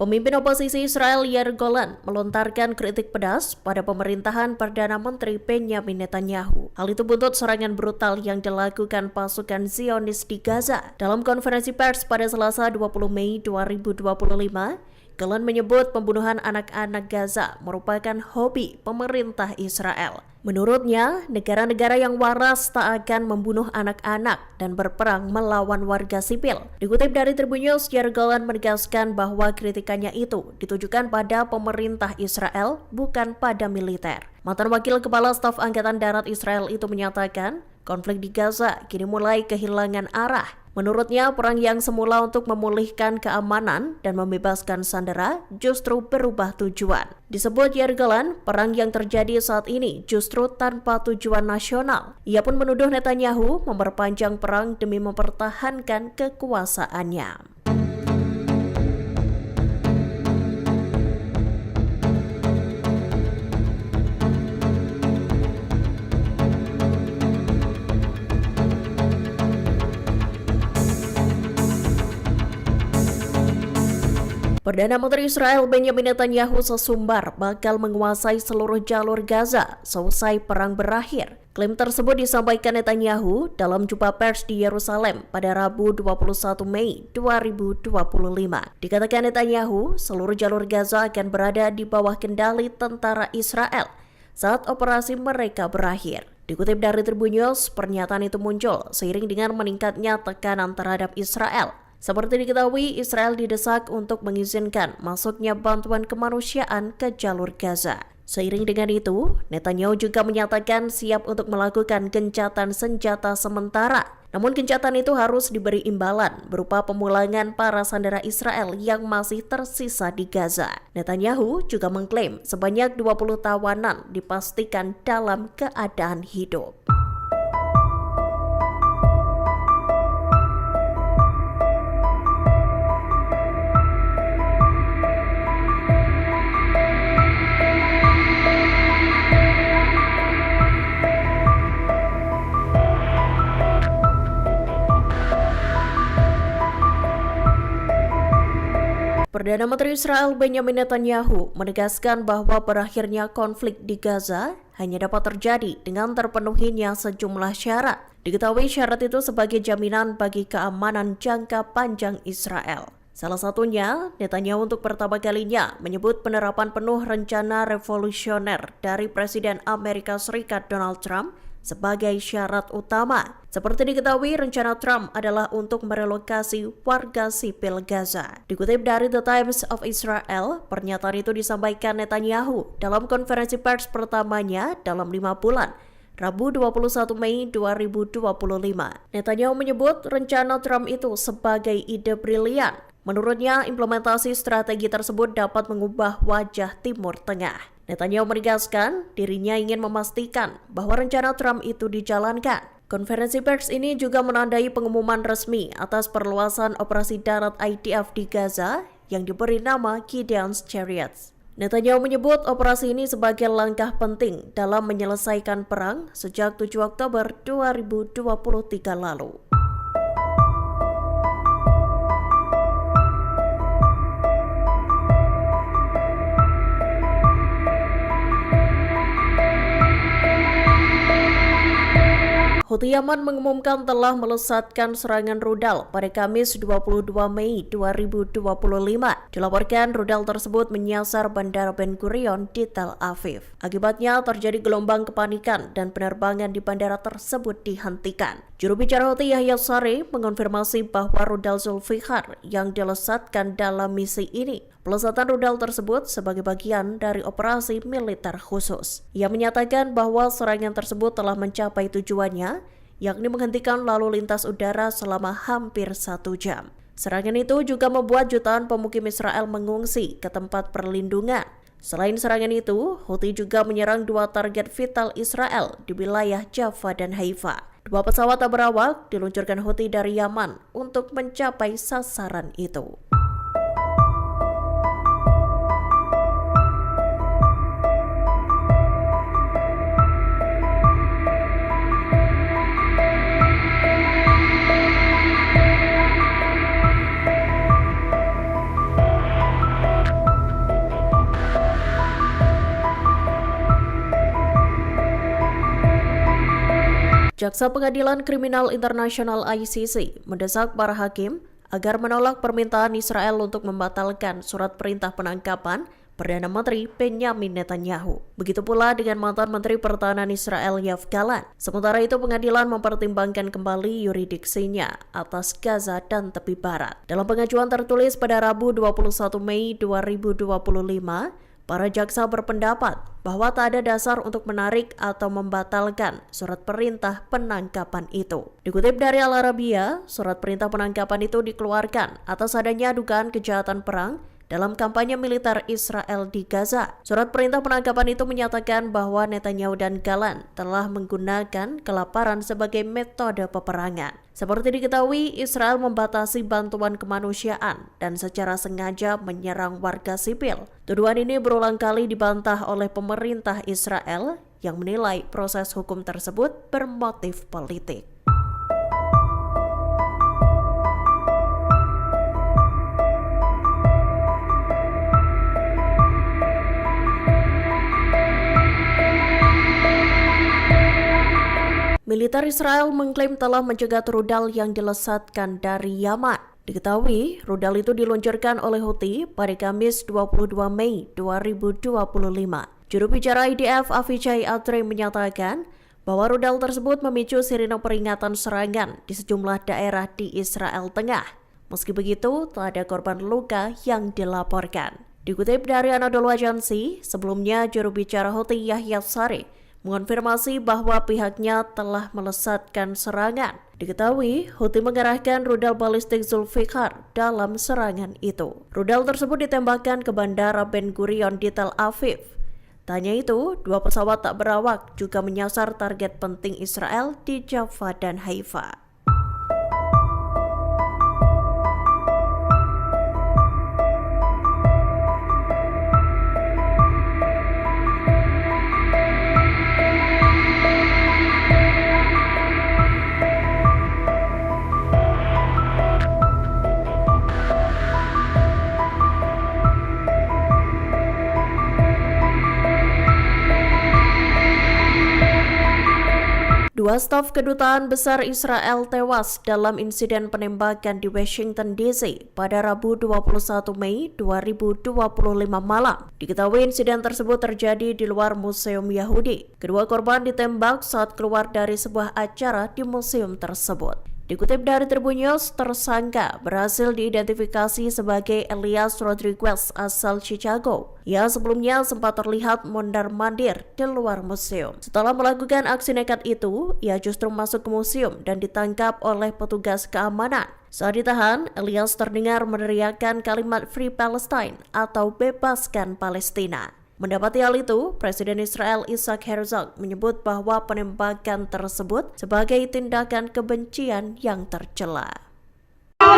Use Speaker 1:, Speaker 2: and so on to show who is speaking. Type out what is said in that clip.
Speaker 1: Pemimpin oposisi Israel Yair Golan melontarkan kritik pedas pada pemerintahan Perdana Menteri Benjamin Netanyahu. Hal itu buntut serangan brutal yang dilakukan pasukan Zionis di Gaza. Dalam konferensi pers pada Selasa 20 Mei 2025, Golan menyebut pembunuhan anak-anak Gaza merupakan hobi pemerintah Israel. Menurutnya, negara-negara yang waras tak akan membunuh anak-anak dan berperang melawan warga sipil. Dikutip dari Tribun News, Yair Golan menegaskan bahwa kritikannya itu ditujukan pada pemerintah Israel, bukan pada militer. Mantan Wakil Kepala Staf Angkatan Darat Israel itu menyatakan, konflik di Gaza kini mulai kehilangan arah. Menurutnya, perang yang semula untuk memulihkan keamanan dan membebaskan sandera justru berubah tujuan. Disebut Yair Golan, perang yang terjadi saat ini justru tanpa tujuan nasional. Ia pun menuduh Netanyahu memperpanjang perang demi mempertahankan kekuasaannya. Perdana Menteri Israel Benjamin Netanyahu sesumbar bakal menguasai seluruh jalur Gaza selesai perang berakhir. Klaim tersebut disampaikan Netanyahu dalam jumpa pers di Yerusalem pada Rabu 21 Mei 2025. Dikatakan Netanyahu, seluruh jalur Gaza akan berada di bawah kendali tentara Israel saat operasi mereka berakhir. Dikutip dari Tribun News, pernyataan itu muncul seiring dengan meningkatnya tekanan terhadap Israel. Seperti diketahui, Israel didesak untuk mengizinkan masuknya bantuan kemanusiaan ke jalur Gaza. Seiring dengan itu, Netanyahu juga menyatakan siap untuk melakukan gencatan senjata sementara. Namun gencatan itu harus diberi imbalan berupa pemulangan para sandera Israel yang masih tersisa di Gaza. Netanyahu juga mengklaim sebanyak 20 tawanan dipastikan dalam keadaan hidup. Perdana Menteri Israel Benjamin Netanyahu menegaskan bahwa berakhirnya konflik di Gaza hanya dapat terjadi dengan terpenuhinya sejumlah syarat. Diketahui syarat itu sebagai jaminan bagi keamanan jangka panjang Israel. Salah satunya, Netanyahu untuk pertama kalinya menyebut penerapan penuh rencana revolusioner dari Presiden Amerika Serikat Donald Trump sebagai syarat utama. Seperti diketahui, rencana Trump adalah untuk merelokasi warga sipil Gaza. Dikutip dari The Times of Israel, pernyataan itu disampaikan Netanyahu dalam konferensi pers pertamanya dalam 5 bulan, Rabu 21 Mei 2025. Netanyahu menyebut rencana Trump itu sebagai ide brilian. Menurutnya, implementasi strategi tersebut dapat mengubah wajah Timur Tengah. Netanyahu menegaskan dirinya ingin memastikan bahwa rencana Trump itu dijalankan. Konferensi pers ini juga menandai pengumuman resmi atas perluasan operasi darat IDF di Gaza yang diberi nama Gideon's Chariots. Netanyahu menyebut operasi ini sebagai langkah penting dalam menyelesaikan perang sejak 7 Oktober 2023 lalu. Houthi Yaman mengumumkan telah melesatkan serangan rudal pada Kamis 22 Mei 2025. Dilaporkan rudal tersebut menyasar Bandara Ben Gurion di Tel Aviv. Akibatnya terjadi gelombang kepanikan dan penerbangan di bandara tersebut dihentikan. Juru bicara Houthi Yahya Saree mengonfirmasi bahwa rudal Zulfiqar yang dilesatkan dalam misi ini. Pelesatan rudal tersebut sebagai bagian dari operasi militer khusus. Ia menyatakan bahwa serangan tersebut telah mencapai tujuannya, yakni menghentikan lalu lintas udara selama hampir 1 jam. Serangan itu juga membuat jutaan pemukim Israel mengungsi ke tempat perlindungan. Selain serangan itu, Houthi juga menyerang 2 target vital Israel di wilayah Jaffa dan Haifa. 2 pesawat tak berawak diluncurkan Houthi dari Yaman untuk mencapai sasaran itu. Jaksa Pengadilan Kriminal Internasional ICC mendesak para hakim agar menolak permintaan Israel untuk membatalkan surat perintah penangkapan Perdana Menteri Benjamin Netanyahu. Begitu pula dengan mantan Menteri Pertahanan Israel Yoav Gallant. Sementara itu pengadilan mempertimbangkan kembali yuridiksinya atas Gaza dan tepi barat. Dalam pengajuan tertulis pada Rabu 21 Mei 2025, para jaksa berpendapat bahwa tak ada dasar untuk menarik atau membatalkan surat perintah penangkapan itu. Dikutip dari Al Arabiya, surat perintah penangkapan itu dikeluarkan atas adanya dugaan kejahatan perang dalam kampanye militer Israel di Gaza. Surat perintah penangkapan itu menyatakan bahwa Netanyahu dan Gallant telah menggunakan kelaparan sebagai metode peperangan. Seperti diketahui, Israel membatasi bantuan kemanusiaan dan secara sengaja menyerang warga sipil. Tuduhan ini berulang kali dibantah oleh pemerintah Israel yang menilai proses hukum tersebut bermotif politik. Militer Israel mengklaim telah mencegat rudal yang dilesatkan dari Yaman. Diketahui, rudal itu diluncurkan oleh Houthi pada Kamis 22 Mei 2025. Juru bicara IDF Avichai Atre menyatakan bahwa rudal tersebut memicu sirine peringatan serangan di sejumlah daerah di Israel Tengah. Meski begitu, tak ada korban luka yang dilaporkan. Dikutip dari Anadolu Agency, sebelumnya juru bicara Houthi Yahya Saree mengonfirmasi bahwa pihaknya telah melesatkan serangan. Diketahui, Houthi mengerahkan rudal balistik Zulfikar dalam serangan itu. Rudal tersebut ditembakkan ke Bandara Ben Gurion di Tel Aviv. Tak hanya itu, 2 pesawat tak berawak juga menyasar target penting Israel di Jaffa dan Haifa. Dua staf kedutaan besar Israel tewas dalam insiden penembakan di Washington DC pada Rabu 21 Mei 2025 malam. Diketahui insiden tersebut terjadi di luar Museum Yahudi. Kedua korban ditembak saat keluar dari sebuah acara di museum tersebut. Dikutip dari Tribun News, tersangka berhasil diidentifikasi sebagai Elias Rodriguez asal Chicago. Ia sebelumnya sempat terlihat mondar-mandir di luar museum. Setelah melakukan aksi nekat itu, ia justru masuk ke museum dan ditangkap oleh petugas keamanan. Saat ditahan, Elias terdengar meneriakkan kalimat Free Palestine atau bebaskan Palestina. Mendapati hal itu, Presiden Israel Isaac Herzog menyebut bahwa penembakan tersebut sebagai tindakan kebencian yang tercela.
Speaker 2: No.